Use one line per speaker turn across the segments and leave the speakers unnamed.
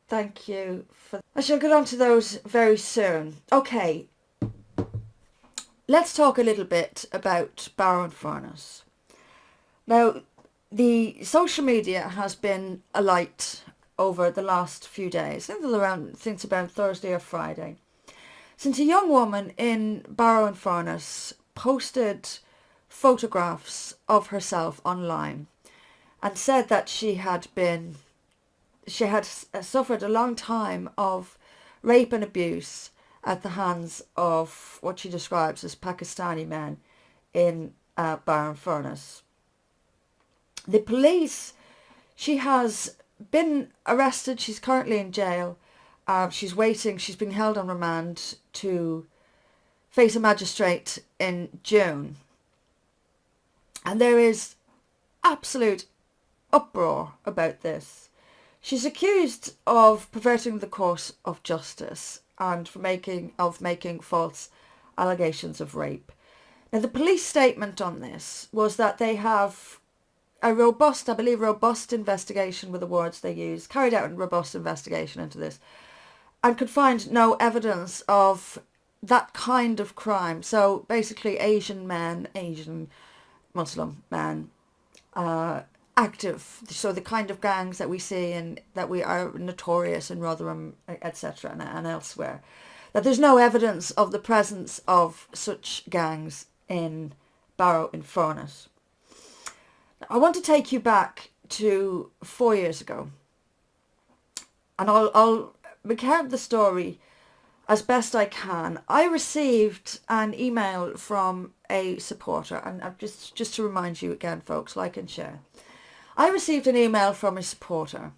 Thank you for... I shall get on to those very soon. Okay, let's talk a little bit about Barrow-in-Furness. Now, the social media has been alight over the last few days, since about Thursday or Friday, since a young woman in Barrow-in-Furness posted photographs of herself online and said that she had suffered a long time of rape and abuse at the hands of what she describes as Pakistani men in Barrow-in-Furness. The police, she has been arrested, she's currently in jail, she's being held on remand to face a magistrate in June. And there is absolute uproar about this. She's accused of perverting the course of justice and of making false allegations of rape. Now, the police statement on this was that they have a robust investigation, with the words they use, carried out a robust investigation into this, and could find no evidence of that kind of crime. So basically Asian Muslim men, active, so the kind of gangs that we see and that we are notorious in Rotherham, etc., and elsewhere, that there's no evidence of the presence of such gangs in Barrow-in-Furness. I want to take you back to 4 years ago, and I'll recount the story as best I can. I received an email from a supporter, and just to remind you again, folks, like and share. I received an email from a supporter,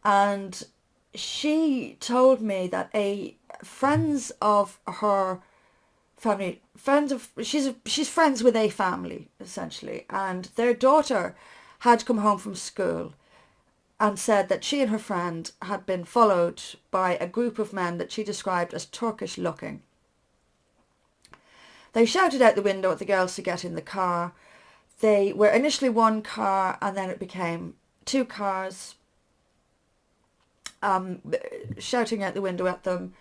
and she told me that friends of her family, she's friends with a family essentially, and their daughter had come home from school and said that she and her friend had been followed by a group of men that she described as Turkish looking. They shouted out the window at the girls to get in the car. They were initially one car, and then it became two cars, shouting out the window at them.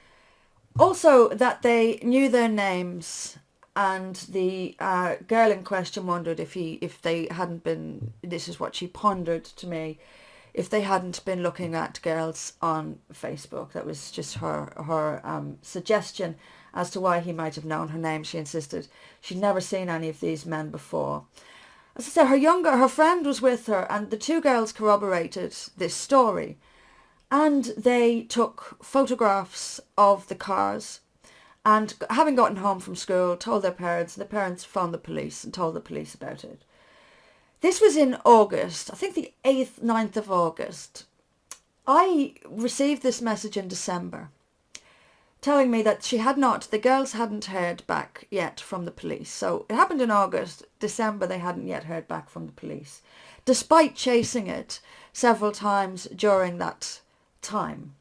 Also, that they knew their names, and the girl in question wondered if they hadn't been, this is what she pondered to me, if they hadn't been looking at girls on Facebook. That was just her suggestion as to why he might have known her name. She insisted she'd never seen any of these men before. As I said, her friend was with her, and the two girls corroborated this story. And they took photographs of the cars, and having gotten home from school, told their parents, and the parents phoned the police and told the police about it. This was in August, I think the 8th, 9th of August. I received this message in December, telling me that the girls hadn't heard back yet from the police. So it happened in August. December, they hadn't yet heard back from the police, despite chasing it several times during that time.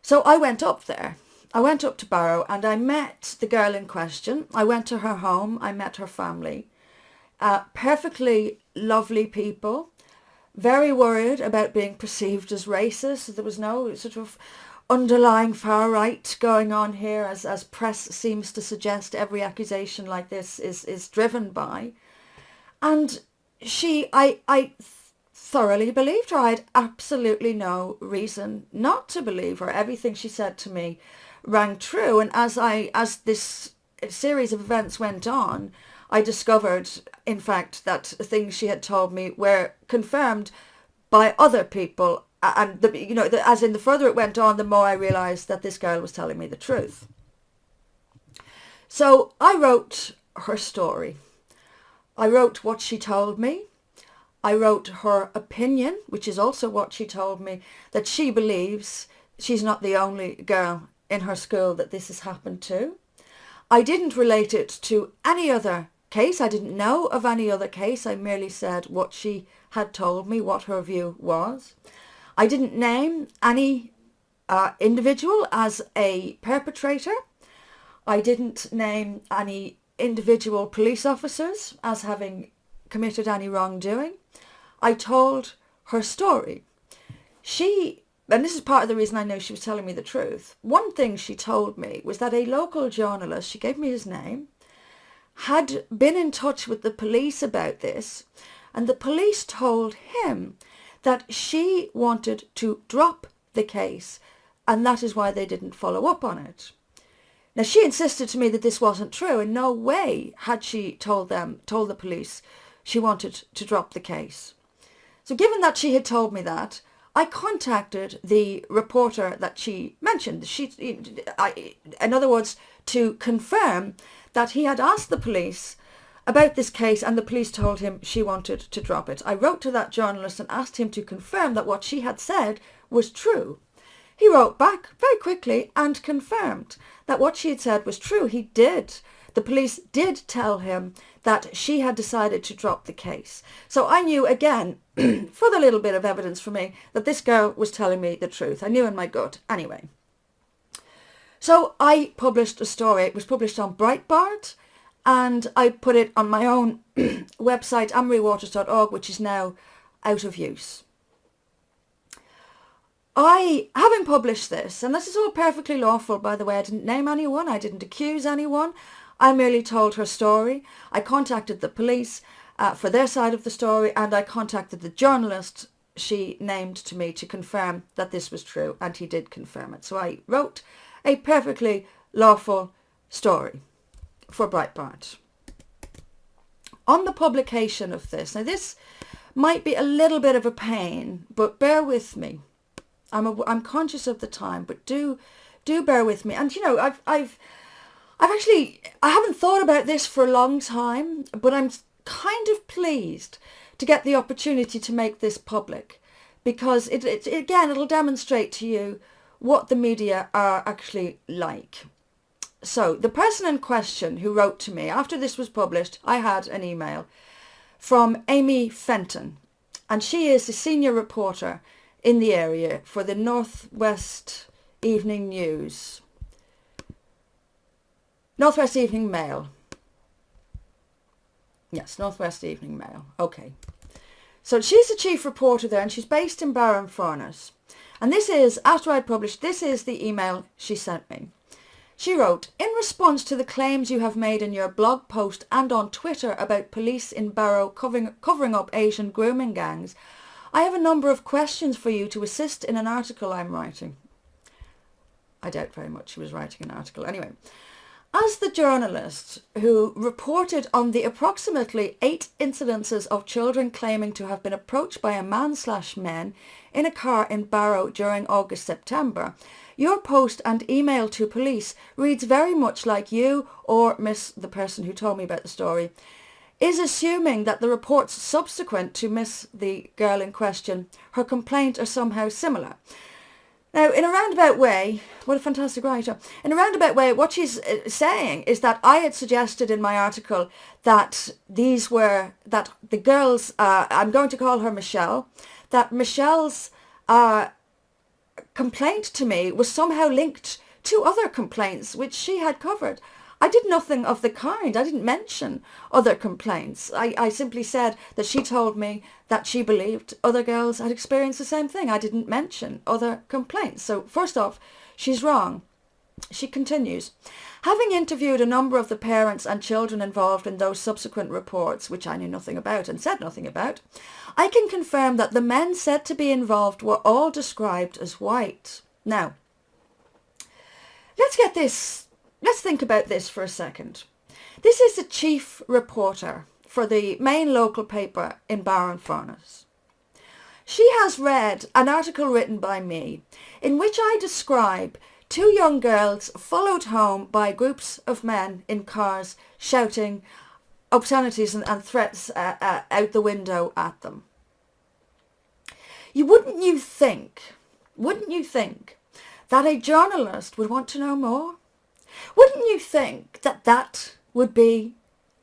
So I went up there. I went up to Barrow, and I met the girl in question. I went to her home. I met her family. Perfectly lovely people. Very worried about being perceived as racist. There was no sort of underlying far right going on here, as press seems to suggest every accusation like this is driven by. And I thoroughly believed her. I had absolutely no reason not to believe her. Everything she said to me rang true. And as this series of events went on, I discovered, in fact, that things she had told me were confirmed by other people. And as in the further it went on, the more I realised that this girl was telling me the truth. So I wrote her story. I wrote what she told me. I wrote her opinion, which is also what she told me, that she believes she's not the only girl in her school that this has happened to. I didn't relate it to any other case. I didn't know of any other case. I merely said what she had told me, what her view was. I didn't name any individual as a perpetrator. I didn't name any individual police officers as having committed any wrongdoing. I told her story. and this is part of the reason I know she was telling me the truth, one thing she told me was that a local journalist, she gave me his name, had been in touch with the police about this, and the police told him that she wanted to drop the case, and that is why they didn't follow up on it. Now, she insisted to me that this wasn't true. In no way had she told the police she wanted to drop the case. So given that she had told me that, I contacted the reporter that she mentioned. In other words, to confirm that he had asked the police about this case and the police told him she wanted to drop it. I wrote to that journalist and asked him to confirm that what she had said was true. He wrote back very quickly and confirmed that what she had said was true. He did. The police did tell him that she had decided to drop the case. So I knew, again, for the little bit of evidence for me, that this girl was telling me the truth. I knew in my gut. Anyway. So I published a story. It was published on Breitbart, and I put it on my own website, annemariewaters.org, which is now out of use. Having published this, and this is all perfectly lawful, by the way, I didn't name anyone, I didn't accuse anyone, I merely told her story. I contacted the police for their side of the story, and I contacted the journalist she named to me to confirm that this was true, and he did confirm it. So I wrote a perfectly lawful story for Breitbart. On the publication of this, now this might be a little bit of a pain, but bear with me. I'm conscious of the time, but do bear with me. And you know, I haven't thought about this for a long time, but I'm kind of pleased to get the opportunity to make this public, because it'll demonstrate to you what the media are actually like. So the person in question who wrote to me after this was published, I had an email from Amy Fenton, and she is the senior reporter in the area for the Northwest Evening News. Northwest Evening Mail. Yes, Northwest Evening Mail. Okay. So she's the chief reporter there, and she's based in Barrow-in-Furness. And this is, after I published, this is the email she sent me. She wrote, "In response to the claims you have made in your blog post and on Twitter about police in Barrow covering up Asian grooming gangs, I have a number of questions for you to assist in an article I'm writing." I doubt very much she was writing an article. Anyway, as the journalist who reported on the approximately 8 incidences of children claiming to have been approached by a man/men in a car in Barrow during August-September, your post and email to police reads very much like you, or Miss, the person who told me about the story, is assuming that the reports subsequent to Miss, the girl in question, her complaint are somehow similar. Now, in a roundabout way, what a fantastic writer, in a roundabout way, what she's saying is that I had suggested in my article that that the girls, I'm going to call her Michelle, that Michelle's complaint to me was somehow linked to other complaints which she had covered. I did nothing of the kind. I didn't mention other complaints. I simply said that she told me that she believed other girls had experienced the same thing. I didn't mention other complaints. So first off, she's wrong. She continues, "Having interviewed a number of the parents and children involved in those subsequent reports, which I knew nothing about and said nothing about, I can confirm that the men said to be involved were all described as white." Now, let's think about this for a second. This is the chief reporter for the main local paper in Barrow-in-Furness. She has read an article written by me in which I describe 2 young girls followed home by groups of men in cars shouting obscenities and threats out the window at them. Wouldn't you think that a journalist would want to know more? Wouldn't you think that that would be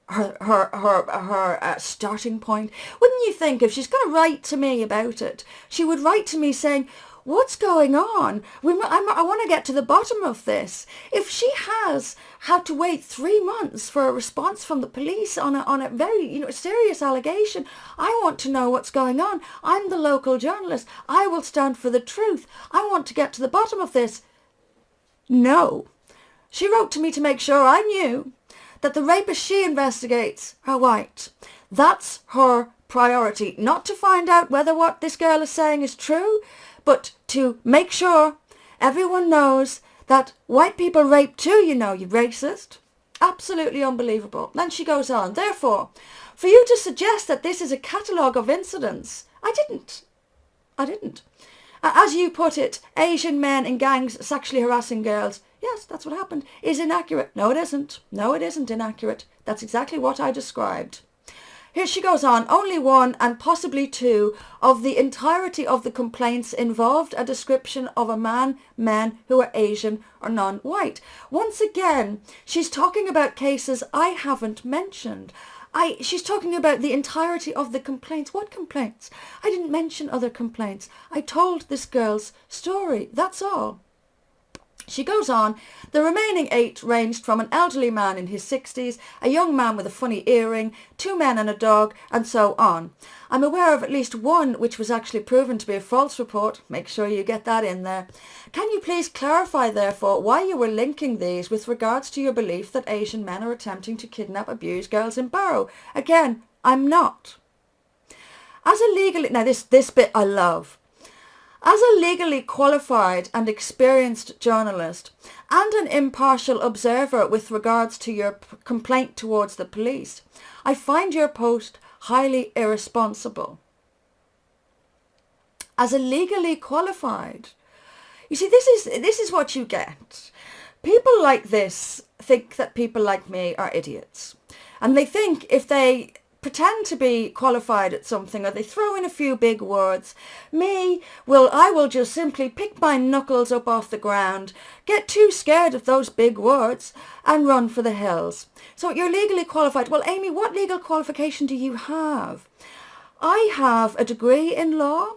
her starting point? Wouldn't you think if she's going to write to me about it, she would write to me saying, what's going on? I want to get to the bottom of this. If she has had to wait 3 months for a response from the police on a very serious allegation, I want to know what's going on. I'm the local journalist. I will stand for the truth. I want to get to the bottom of this. No. She wrote to me to make sure I knew that the rapists she investigates are white. That's her priority. Not to find out whether what this girl is saying is true, but to make sure everyone knows that white people rape too, you racist. Absolutely unbelievable. Then she goes on, therefore, for you to suggest that this is a catalogue of incidents, I didn't. As you put it, Asian men in gangs sexually harassing girls, yes, that's what happened, is inaccurate. No, it isn't. No, it isn't inaccurate. That's exactly what I described. Here she goes on, only one and possibly two of the entirety of the complaints involved a description of men who are Asian or non-white. Once again, she's talking about cases I haven't mentioned. She's talking about the entirety of the complaints. What complaints? I didn't mention other complaints. I told this girl's story. That's all. She goes on, the remaining 8 ranged from an elderly man in his 60s, a young man with a funny earring, 2 men and a dog, and so on. I'm aware of at least one which was actually proven to be a false report. Make sure you get that in there. Can you please clarify, therefore, why you were linking these with regards to your belief that Asian men are attempting to kidnap, abuse girls in Barrow? Again, I'm not. As a legally... Now, this bit I love. As a legally qualified and experienced journalist and an impartial observer with regards to your complaint towards the police, I find your post highly irresponsible. As a legally qualified... You see, this is what you get. People like this think that people like me are idiots. And they think if they pretend to be qualified at something, or they throw in a few big words, I will just simply pick my knuckles up off the ground, get too scared of those big words, and run for the hills. So you're legally qualified. Well, Amy, what legal qualification do you have? I have a degree in law.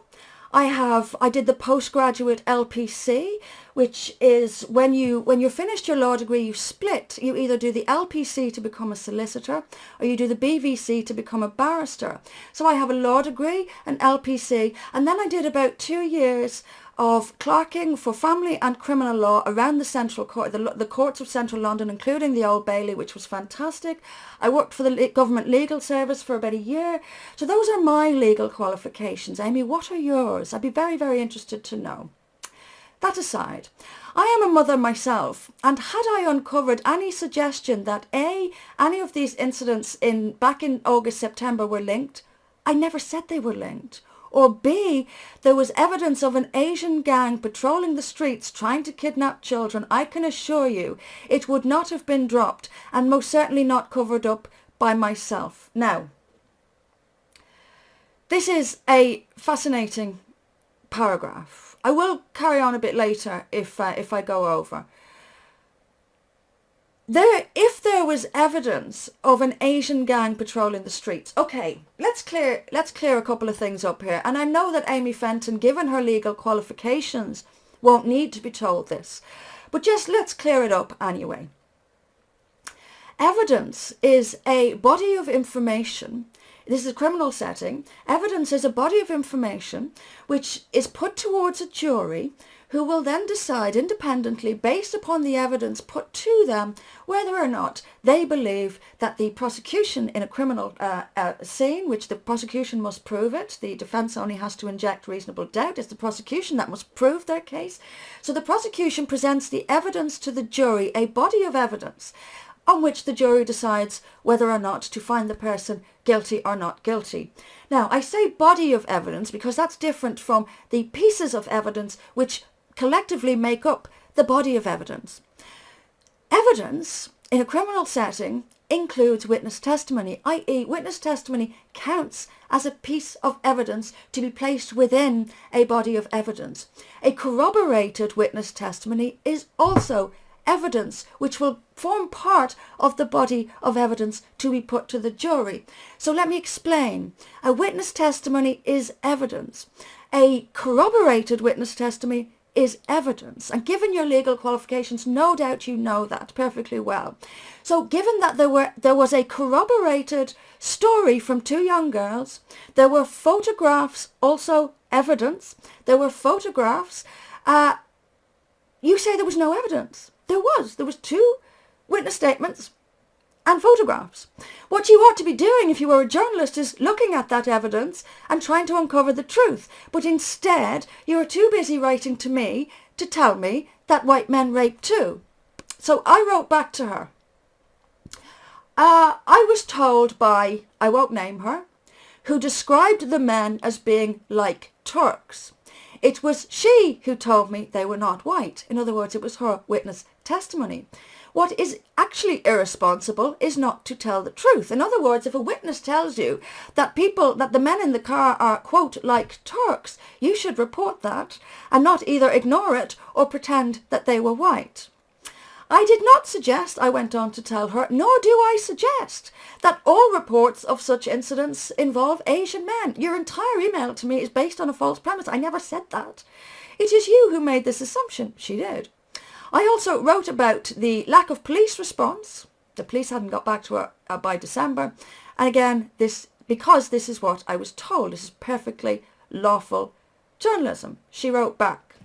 I did the postgraduate LPC, which is when you're finished your law degree, you split. You either do the LPC to become a solicitor, or you do the BVC to become a barrister. So I have a law degree, an LPC, and then I did about 2 years of clerking for family and criminal law around the central court, the courts of central London, including the Old Bailey, which was fantastic. I worked for the government legal service for about a year. So those are my legal qualifications. Amy, what are yours? I'd be very, very interested to know. That aside, I am a mother myself, and had I uncovered any suggestion that any of these incidents back in August, September were linked, I never said they were linked. Or B, there was evidence of an Asian gang patrolling the streets trying to kidnap children, I can assure you it would not have been dropped, and most certainly not covered up by myself. Now, this is a fascinating paragraph. I will carry on a bit later if I go over. If there was evidence of an Asian gang patrolling the streets, okay, let's clear a couple of things up here. And I know that Amy Fenton, given her legal qualifications, won't need to be told this, but just let's clear it up anyway. Evidence is a body of information. This is a criminal setting. Evidence is a body of information which is put towards a jury, who will then decide independently, based upon the evidence put to them, whether or not they believe that the prosecution in a criminal scene, which the prosecution must prove it, the defence only has to inject reasonable doubt, it's the prosecution that must prove their case. So the prosecution presents the evidence to the jury, a body of evidence, on which the jury decides whether or not to find the person guilty or not guilty. Now, I say body of evidence because that's different from the pieces of evidence which collectively make up the body of evidence. Evidence in a criminal setting includes witness testimony, i.e. witness testimony counts as a piece of evidence to be placed within a body of evidence. A corroborated witness testimony is also evidence which will form part of the body of evidence to be put to the jury. So let me explain. A witness testimony is evidence. a corroborated witness testimony is evidence. And given your legal qualifications, no doubt you know that perfectly well. So given that there was a corroborated story from two young girls, there were photographs, also evidence, there were photographs, you say there was no evidence. There was two witness statements and photographs. What you ought to be doing if you were a journalist is looking at that evidence and trying to uncover the truth. But instead, you are too busy writing to me to tell me that white men rape too. So I wrote back to her. I was told by, I won't name her, who described the men as being like Turks. It was she who told me they were not white. In other words, it was her witness testimony. What is actually irresponsible is not to tell the truth. In other words, if a witness tells you that the men in the car are, quote, like Turks, you should report that and not either ignore it or pretend that they were white. I did not suggest, I went on to tell her, nor do I suggest that all reports of such incidents involve Asian men. Your entire email to me is based on a false premise. I never said that. It is you who made this assumption. She did. I also wrote about the lack of police response. The police hadn't got back to her by December. And again, because this is what I was told. This is perfectly lawful journalism. She wrote back,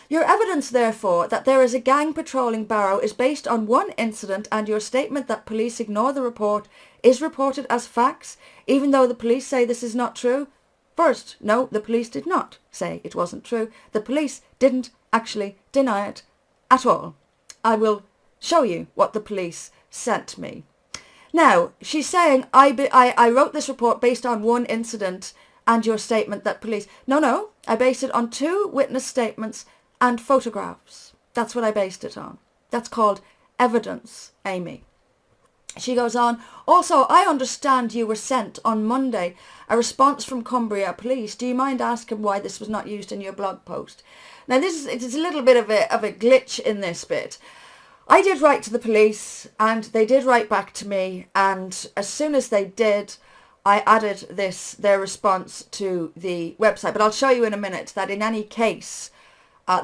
your evidence, therefore, that there is a gang patrolling Barrow is based on one incident, and your statement that police ignore the report is reported as facts, even though the police say this is not true. First, no, the police did not say it wasn't true. The police didn't actually deny it at all. I will show you what the police sent me. Now, she's saying, I wrote this report based on one incident and your statement that police... No, I based it on two witness statements and photographs. That's what I based it on. That's called evidence, Amy. She goes on, also, I understand you were sent on Monday a response from Cumbria Police. Do you mind asking why this was not used in your blog post? Now, it's a little bit of a glitch in this bit. I did write to the police and they did write back to me, and as soon as they did, I added their response to the website. But I'll show you in a minute that in any case,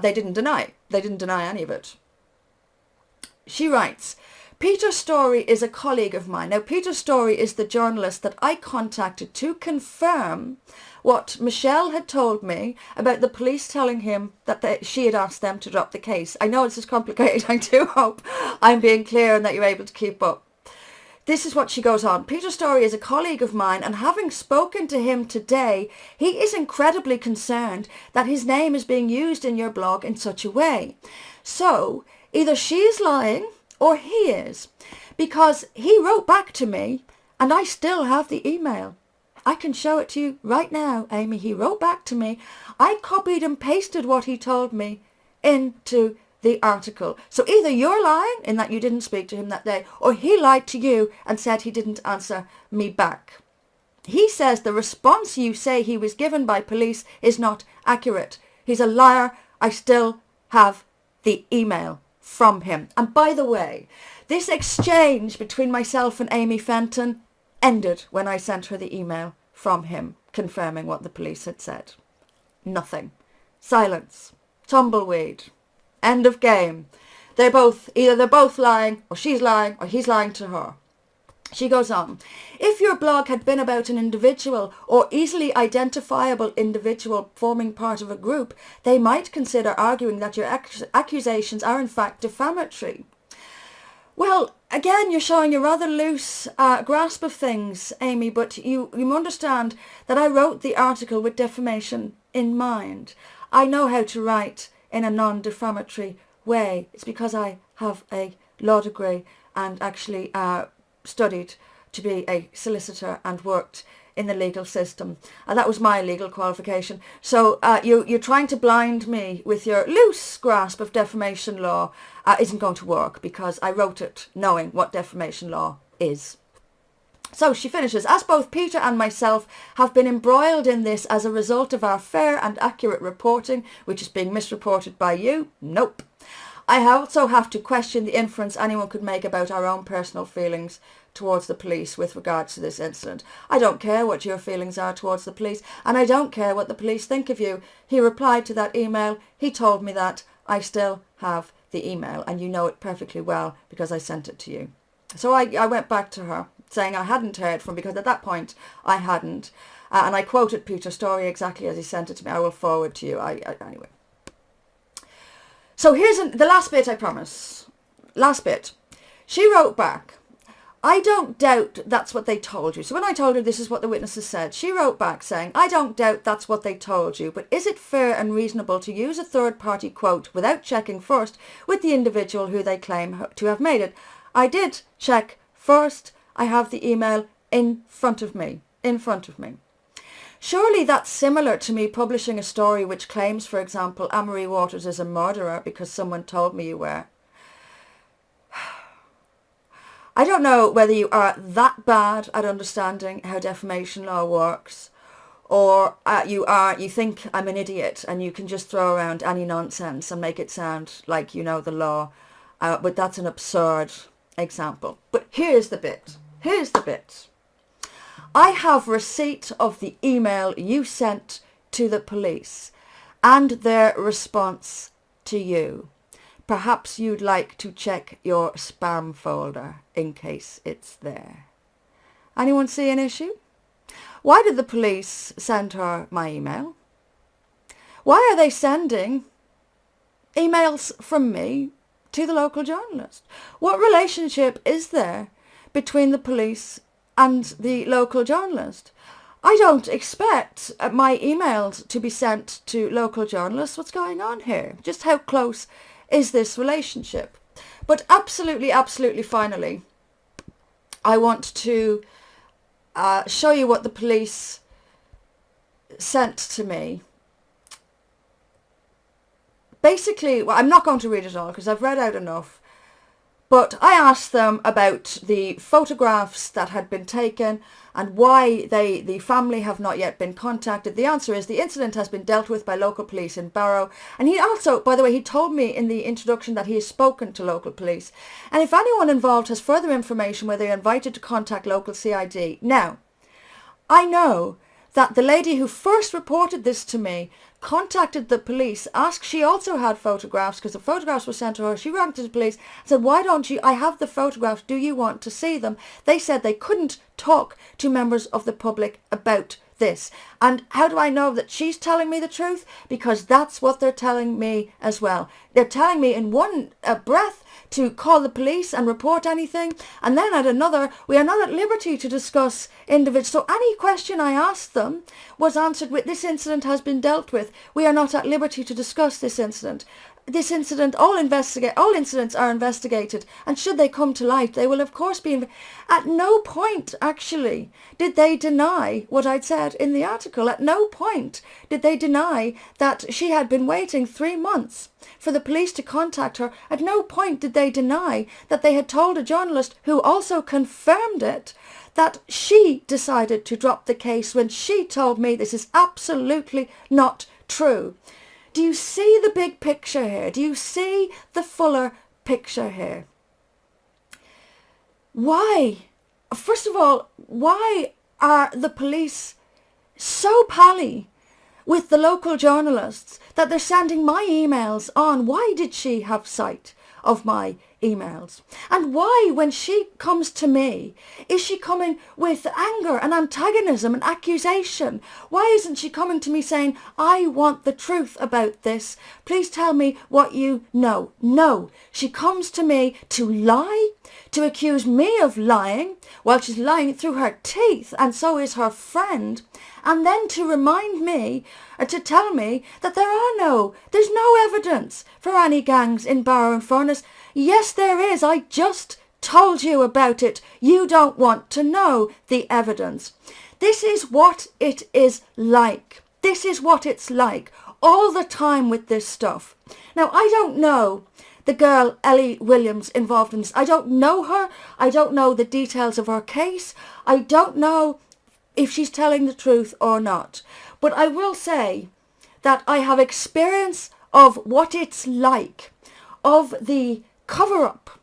they didn't deny any of it. She writes, Peter Story is a colleague of mine. Now, Peter Story is the journalist that I contacted to confirm what Michelle had told me about the police telling him that she had asked them to drop the case. I know this is complicated. I do hope I'm being clear and that you're able to keep up. This is what she goes on. Peter Story is a colleague of mine, and having spoken to him today, he is incredibly concerned that his name is being used in your blog in such a way. So, either she is lying or he is, because he wrote back to me and I still have the email. I can show it to you right now, Amy. He wrote back to me. I copied and pasted what he told me into the article. So either you're lying in that you didn't speak to him that day, or he lied to you and said he didn't answer me back. He says the response you say he was given by police is not accurate. He's a liar. I still have the email from him. And by the way, this exchange between myself and Amy Fenton ended when I sent her the email from him confirming what the police had said. Nothing. Silence. Tumbleweed. End of game. They're both lying, or she's lying, or he's lying to her. She goes on, if your blog had been about an individual or easily identifiable individual forming part of a group, they might consider arguing that your accusations are in fact defamatory. Well, again, you're showing a rather loose grasp of things, Amy, but you understand that I wrote the article with defamation in mind. I know how to write in a non-defamatory way. It's because I have a law degree and actually studied to be a solicitor and worked in the legal system. And that was my legal qualification. So you're trying to blind me with your loose grasp of defamation law isn't going to work, because I wrote it knowing what defamation law is. So she finishes, as both Peter and myself have been embroiled in this as a result of our fair and accurate reporting, which is being misreported by you, nope. I also have to question the inference anyone could make about our own personal feelings towards the police with regards to this incident. I don't care what your feelings are towards the police, and I don't care what the police think of you. He replied to that email. He told me that. I still have the email, and you know it perfectly well because I sent it to you. So I went back to her saying I hadn't heard from, because at that point I hadn't. And I quoted Peter's story exactly as he sent it to me. I will forward to you. Anyway. So here's the last bit, I promise. Last bit. She wrote back, I don't doubt that's what they told you. So when I told her this is what the witnesses said, she wrote back saying, I don't doubt that's what they told you, but is it fair and reasonable to use a third-party quote without checking first with the individual who they claim to have made it? I did check first. I have the email in front of me. Surely that's similar to me publishing a story which claims, for example, Anne-Marie Waters is a murderer because someone told me you were. I don't know whether you are that bad at understanding how defamation law works, or you think I'm an idiot and you can just throw around any nonsense and make it sound like you know the law. But that's an absurd example. But here's the bit. I have receipt of the email you sent to the police and their response to you. Perhaps you'd like to check your spam folder in case it's there. Anyone see an issue? Why did the police send her my email? Why are they sending emails from me to the local journalist? What relationship is there between the police and the local journalist? I don't expect my emails to be sent to local journalists. What's going on here? Just how close is this relationship? But absolutely finally, I want to show you what the police sent to me. Basically, well, I'm not going to read it all because I've read out enough, but I asked them about the photographs that had been taken and why the family have not yet been contacted. The answer is the incident has been dealt with by local police in Barrow. And he also, by the way, he told me in the introduction that he has spoken to local police. And if anyone involved has further information, where they're invited to contact local CID. Now, I know that the lady who first reported this to me contacted the police, asked, she also had photographs because the photographs were sent to her. She rang to the police, said, why don't you, I have the photographs, do you want to see them? They said they couldn't talk to members of the public about this. And how do I know that she's telling me the truth? Because that's what they're telling me as well. They're telling me in one breath to call the police and report anything, and then at another, we are not at liberty to discuss individuals. So any question I asked them was answered with, this incident has been dealt with. We are not at liberty to discuss this incident. This incident, all incidents are investigated, and should they come to light, they will of course be. At no point, actually, did they deny what I'd said in the article. At no point did they deny that she had been waiting 3 months for the police to contact her. At no point did they deny that they had told a journalist, who also confirmed it, that she decided to drop the case when she told me this is absolutely not true. Do you see the big picture here? Do you see the fuller picture here? Why? First of all, why are the police so pally with the local journalists that they're sending my emails on? Why did she have sight of my emails? And why, when she comes to me, is she coming with anger and antagonism and accusation? Why isn't she coming to me saying, I want the truth about this, please tell me what you know? No, she comes to me to lie, to accuse me of lying, while she's lying through her teeth, and so is her friend, and then to remind me, or to tell me that there's no evidence for any gangs in Barrow-in-Furness. Yes, there is. I just told you about it. You don't want to know the evidence. This is what it is like. This is what it's like all the time with this stuff. Now, I don't know the girl Ellie Williams involved in this. I don't know her. I don't know the details of her case. I don't know if she's telling the truth or not. But I will say that I have experience of what it's like of the cover-up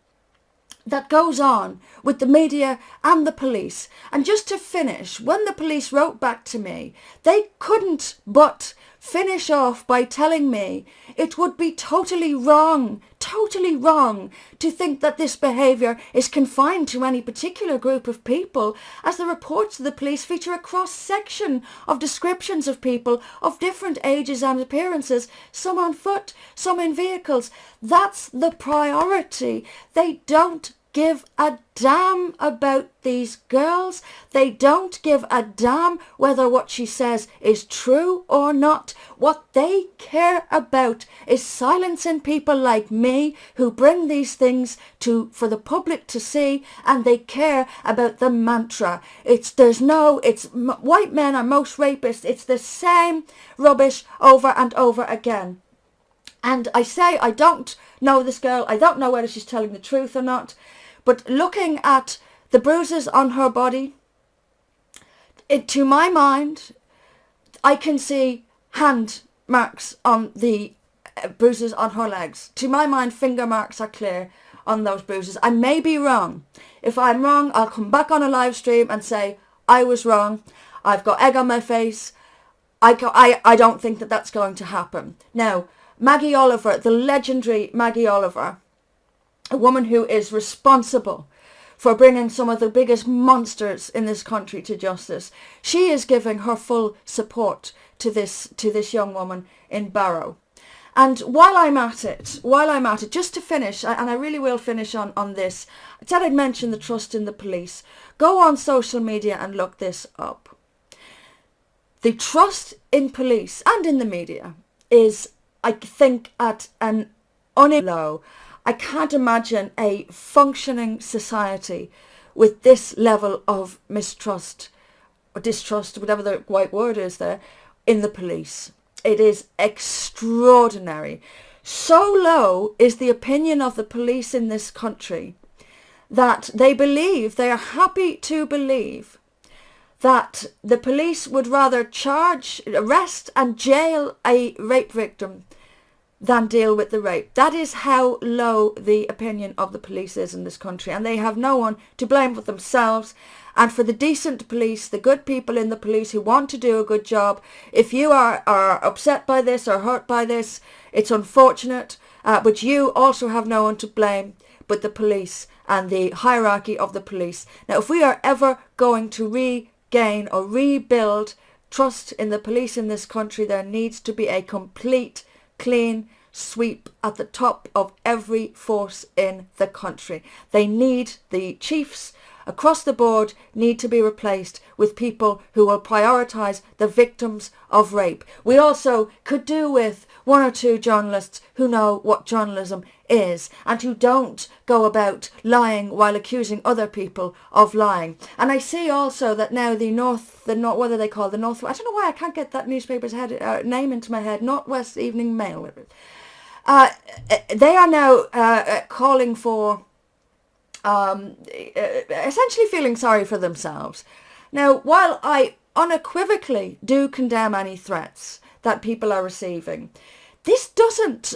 that goes on with the media and the police. And just to finish, when the police wrote back to me, they couldn't but finish off by telling me it would be totally wrong to think that this behaviour is confined to any particular group of people, as the reports of the police feature a cross-section of descriptions of people of different ages and appearances, some on foot, some in vehicles. That's the priority. They don't give a damn about these girls. They don't give a damn whether what she says is true or not. What they care about is silencing people like me who bring these things for the public to see, and they care about the mantra. It's white men are most rapists. It's the same rubbish over and over again. And I say, I don't know this girl. I don't know whether she's telling the truth or not. But looking at the bruises on her body, to my mind, I can see hand marks on the bruises on her legs. To my mind, finger marks are clear on those bruises. I may be wrong. If I'm wrong, I'll come back on a live stream and say, I was wrong. I've got egg on my face. I don't think that that's going to happen. Now, Maggie Oliver, the legendary Maggie Oliver, a woman who is responsible for bringing some of the biggest monsters in this country to justice, she is giving her full support to this young woman in Barrow. And while I'm at it, just to finish, and I really will finish on this, I said I'd mention the trust in the police. Go on social media and look this up. The trust in police and in the media is, I think, at an low. I can't imagine a functioning society with this level of mistrust or distrust, whatever the right word is there, in the police. It is extraordinary. So low is the opinion of the police in this country that they are happy to believe that the police would rather arrest and jail a rape victim than deal with the rape. That is how low the opinion of the police is in this country, and they have no one to blame but themselves. And for the decent police, the good people in the police who want to do a good job, if you are upset by this or hurt by this, it's unfortunate, but you also have no one to blame but the police and the hierarchy of the police. Now, if we are ever going to regain or rebuild trust in the police in this country, there needs to be a complete clean sweep at the top of every force in the country. The chiefs across the board need to be replaced with people who will prioritise the victims of rape. We also could do with one or two journalists who know what journalism is and who don't go about lying while accusing other people of lying. And I see also that now whether they call the North, I don't know why I can't get that newspaper's name into my head, Northwest Evening Mail. They are now calling for essentially feeling sorry for themselves. Now, while I unequivocally do condemn any threats that people are receiving, this doesn't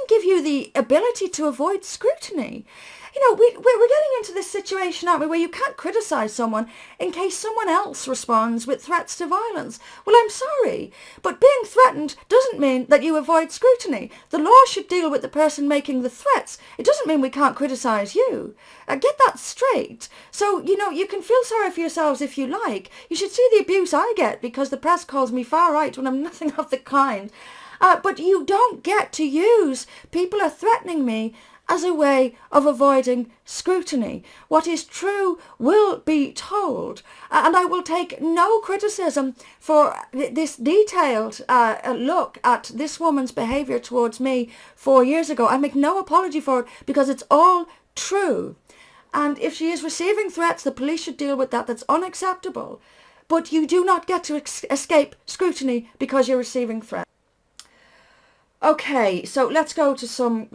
give you the ability to avoid scrutiny. You know, we're getting into this situation, aren't we, where you can't criticise someone in case someone else responds with threats to violence. Well, I'm sorry, but being threatened doesn't mean that you avoid scrutiny. The law should deal with the person making the threats. It doesn't mean we can't criticise you. Get that straight. So, you know, you can feel sorry for yourselves if you like. You should see the abuse I get because the press calls me far right when I'm nothing of the kind. But you don't get to use people are threatening me as a way of avoiding scrutiny. What is true will be told, and I will take no criticism for this detailed look at this woman's behaviour towards me 4 years ago. I make no apology for it because it's all true. And if she is receiving threats, the police should deal with that. That's unacceptable. But you do not get to escape scrutiny because you're receiving threats. Okay, so let's go to some